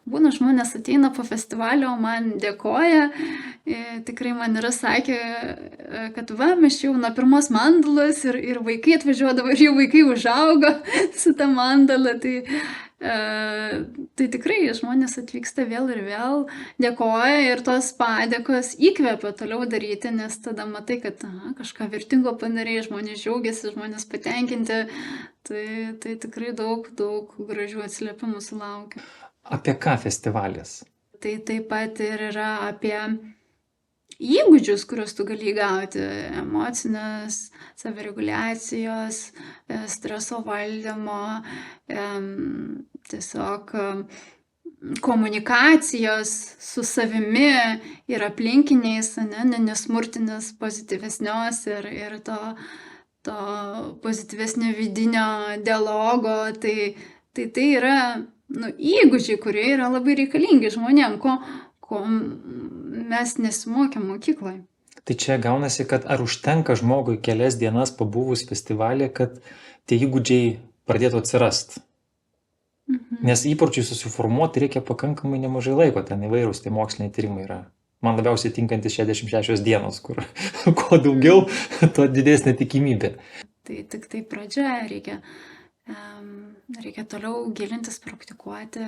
būna žmonės ateina po festivalio, man dėkoja, tikrai man yra sakę, kad va, mes čia jau nuo pirmos mandalos ir vaikai atvažiuodavo ir jau vaikai užaugo su ta mandala, tai tikrai žmonės atvyksta vėl ir vėl, dėkoja ir tos padėkos įkvepia toliau daryti, nes tada matai, kad kažką vertingo padarei, žmonės džiaugiasi, žmonės patenkinti, tai tikrai daug gražių atsiliepimų sulaukia. Apie ką festivalis? Tai taip pat ir yra apie įgūdžius, kuriuos tu gali įgauti, emocinės, savireguliacijos, streso valdymo, tiesiog komunikacijos su savimi ir aplinkiniais, nesmurtinės, pozityvesnios ir to pozityvesnio vidinio dialogo. Tai yra įgūdžiai, kurie yra labai reikalingi žmonėm, ko mes nesimokėm mokykloje. Tai čia gaunasi, kad ar užtenka žmogui kelias dienas pabuvus festivalį, kad tie įgūdžiai pradėtų atsirast? Nes įpročiui susiformuoti reikia pakankamai nemažai laiko, ten įvairūs tai moksliniai tyrimai yra. Man labiausiai tinkantis 66 dienos, kur kuo daugiau, tuo didesnė tikimybė. Tai tik tai pradžia, reikia toliau gilintis, praktikuoti.